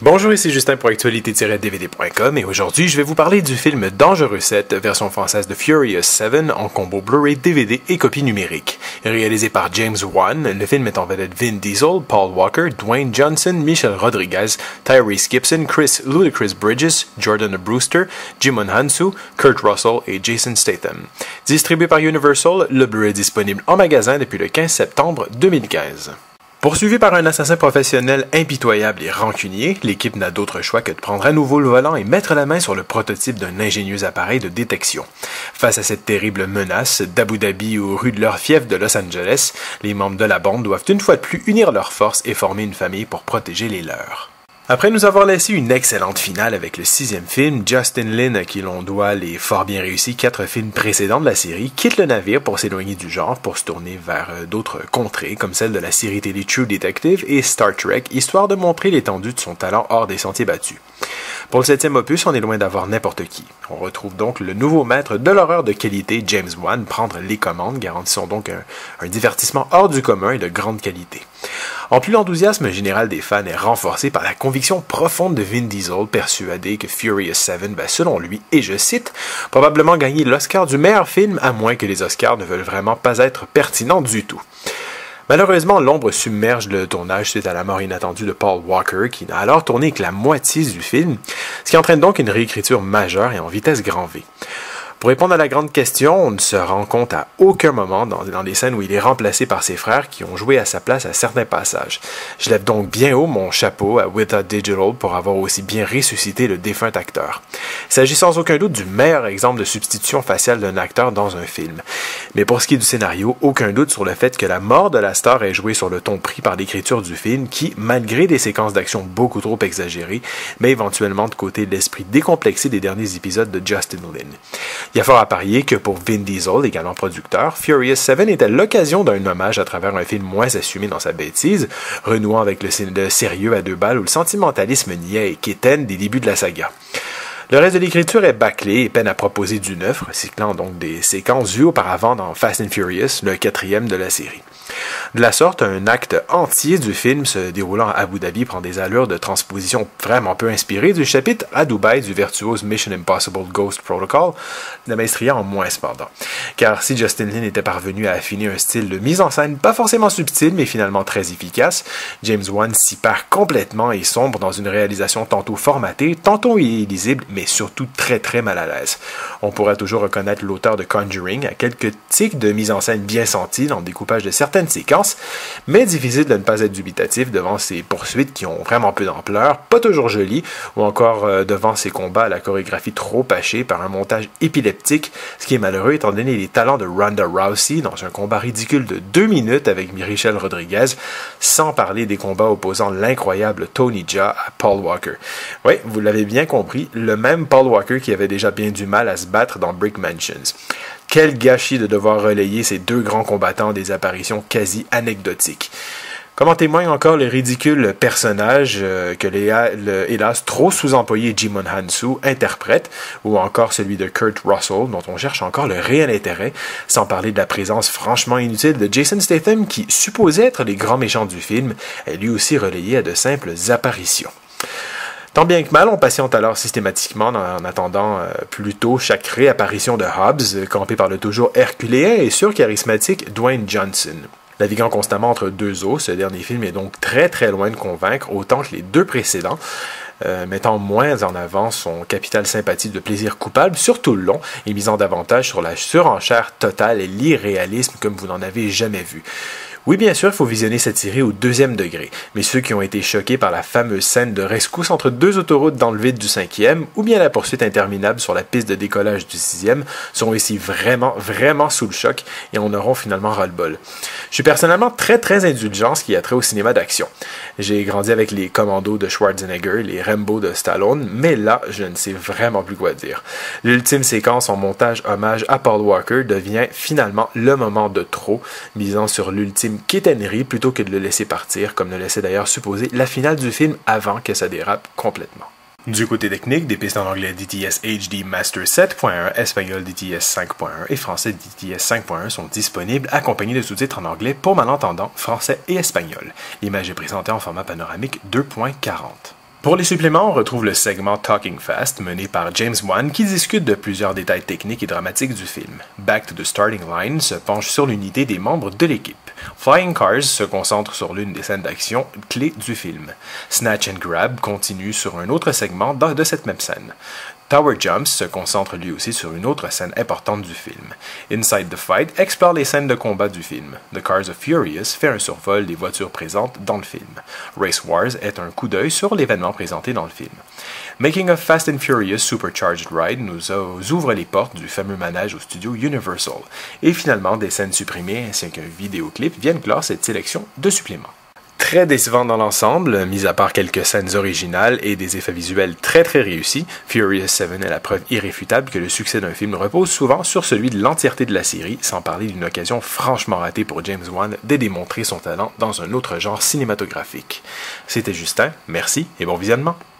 Bonjour, ici Justin pour Actualité-DVD.com et aujourd'hui je vais vous parler du film Dangereux 7, version française de Furious 7 en combo Blu-ray, DVD et copie numérique. Réalisé par James Wan, le film met en vedette Vin Diesel, Paul Walker, Dwayne Johnson, Michelle Rodriguez, Tyrese Gibson, Chris Ludacris Bridges, Jordan Brewster, Jimon Hansu, Kurt Russell et Jason Statham. Distribué par Universal, le Blu-ray est disponible en magasin depuis le 15 septembre 2015. Poursuivi par un assassin professionnel impitoyable et rancunier, l'équipe n'a d'autre choix que de prendre à nouveau le volant et mettre la main sur le prototype d'un ingénieux appareil de détection. Face à cette terrible menace, d'Abu Dhabi aux rues de leur fief de Los Angeles, les membres de la bande doivent une fois de plus unir leurs forces et former une famille pour protéger les leurs. Après nous avoir laissé une excellente finale avec le 6e film, Justin Lin, à qui l'on doit les fort bien réussis 4 films précédents de la série, quitte le navire pour s'éloigner du genre pour se tourner vers d'autres contrées, comme celle de la série télé True Detective et Star Trek, histoire de montrer l'étendue de son talent hors des sentiers battus. Pour le 7e opus, on est loin d'avoir n'importe qui. On retrouve donc le nouveau maître de l'horreur de qualité, James Wan, prendre les commandes, garantissant donc un divertissement hors du commun et de grande qualité. En plus, l'enthousiasme général des fans est renforcé par la conviction profonde de Vin Diesel, persuadé que Furious 7 va, selon lui, et je cite, probablement gagner l'Oscar du meilleur film, à moins que les Oscars ne veulent vraiment pas être pertinents du tout. Malheureusement, l'ombre submerge le tournage suite à la mort inattendue de Paul Walker, qui n'a alors tourné que la moitié du film, ce qui entraîne donc une réécriture majeure et en vitesse grand V. Pour répondre à la grande question, on ne se rend compte à aucun moment dans des scènes où il est remplacé par ses frères qui ont joué à sa place à certains passages. Je lève donc bien haut mon chapeau à Weta Digital pour avoir aussi bien ressuscité le défunt acteur. Il s'agit sans aucun doute du meilleur exemple de substitution faciale d'un acteur dans un film. Mais pour ce qui est du scénario, aucun doute sur le fait que la mort de la star est jouée sur le ton pris par l'écriture du film qui, malgré des séquences d'action beaucoup trop exagérées, met éventuellement de côté l'esprit décomplexé des derniers épisodes de Justin Lin. Il y a fort à parier que pour Vin Diesel, également producteur, Furious 7 était l'occasion d'un hommage à travers un film moins assumé dans sa bêtise, renouant avec le sérieux à deux balles ou le sentimentalisme niais et quétaine des débuts de la saga. Le reste de l'écriture est bâclé et peine à proposer du neuf, recyclant donc des séquences vues auparavant dans Fast and Furious, le 4e de la série. De la sorte, un acte entier du film se déroulant à Abu Dhabi prend des allures de transposition vraiment peu inspirées du chapitre à Dubaï du virtuose Mission Impossible Ghost Protocol, la maestria en moins cependant. Car si Justin Lin était parvenu à affiner un style de mise en scène pas forcément subtil mais finalement très efficace, James Wan s'y perd complètement et sombre dans une réalisation tantôt formatée, tantôt illisible, mais surtout très mal à l'aise. On pourra toujours reconnaître l'auteur de Conjuring à quelques tics de mise en scène bien sentis dans le découpage de certaines séquences, mais difficile de ne pas être dubitatif devant ces poursuites qui ont vraiment peu d'ampleur, pas toujours jolies, ou encore devant ces combats à la chorégraphie trop hachée par un montage épileptique, ce qui est malheureux étant donné les talents de Ronda Rousey dans un combat ridicule de 2 minutes avec Michelle Rodriguez, sans parler des combats opposant l'incroyable Tony Jaa à Paul Walker. Oui, vous l'avez bien compris, le même Paul Walker qui avait déjà bien du mal à se battre dans Brick Mansions. Quel gâchis de devoir relayer ces deux grands combattants des apparitions quasi anecdotiques. Comme en témoigne encore le ridicule personnage que hélas trop sous-employé Jimon Hansu interprète, ou encore celui de Kurt Russell, dont on cherche encore le réel intérêt, sans parler de la présence franchement inutile de Jason Statham qui, supposé être les grands méchants du film, est lui aussi relayé à de simples apparitions. Tant bien que mal, on patiente alors systématiquement en attendant plutôt chaque réapparition de Hobbs, campé par le toujours herculéen et surcharismatique Dwayne Johnson. Naviguant constamment entre deux eaux, ce dernier film est donc très loin de convaincre, autant que les deux précédents, mettant moins en avant son capital sympathie de plaisir coupable sur tout le long et misant davantage sur la surenchère totale et l'irréalisme comme vous n'en avez jamais vu. Oui, bien sûr, il faut visionner cette série au 2e degré, mais ceux qui ont été choqués par la fameuse scène de rescousse entre deux autoroutes dans le vide du 5e, ou bien la poursuite interminable sur la piste de décollage du 6e, seront ici vraiment sous le choc et en auront finalement ras-le-bol. Je suis personnellement très indulgent ce qui a trait au cinéma d'action. J'ai grandi avec les Commandos de Schwarzenegger, les Rambo de Stallone, mais là, je ne sais vraiment plus quoi dire. L'ultime séquence en montage hommage à Paul Walker devient finalement le moment de trop, misant sur l'ultime quétainerie plutôt que de le laisser partir, comme le laissait d'ailleurs supposer la finale du film avant que ça dérape complètement. Du côté technique, des pistes en anglais DTS HD Master 7.1, espagnol DTS 5.1 et français DTS 5.1 sont disponibles, accompagnés de sous-titres en anglais pour malentendants, français et espagnol. L'image est présentée en format panoramique 2.40. Pour les suppléments, on retrouve le segment Talking Fast mené par James Wan qui discute de plusieurs détails techniques et dramatiques du film. Back to the Starting Line se penche sur l'unité des membres de l'équipe. Flying Cars se concentre sur l'une des scènes d'action clés du film. Snatch and Grab continue sur un autre segment de cette même scène. Tower Jumps se concentre lui aussi sur une autre scène importante du film. Inside the Fight explore les scènes de combat du film. The Cars of Furious fait un survol des voitures présentes dans le film. Race Wars est un coup d'œil sur l'événement présenté dans le film. Making of Fast and Furious Supercharged Ride nous ouvre les portes du fameux manège au studio Universal. Et finalement, des scènes supprimées ainsi qu'un vidéoclip viennent clore cette sélection de suppléments. Très décevant dans l'ensemble, mis à part quelques scènes originales et des effets visuels très réussis, Furious 7 est la preuve irréfutable que le succès d'un film repose souvent sur celui de l'entièreté de la série, sans parler d'une occasion franchement ratée pour James Wan de démontrer son talent dans un autre genre cinématographique. C'était Justin, merci et bon visionnement.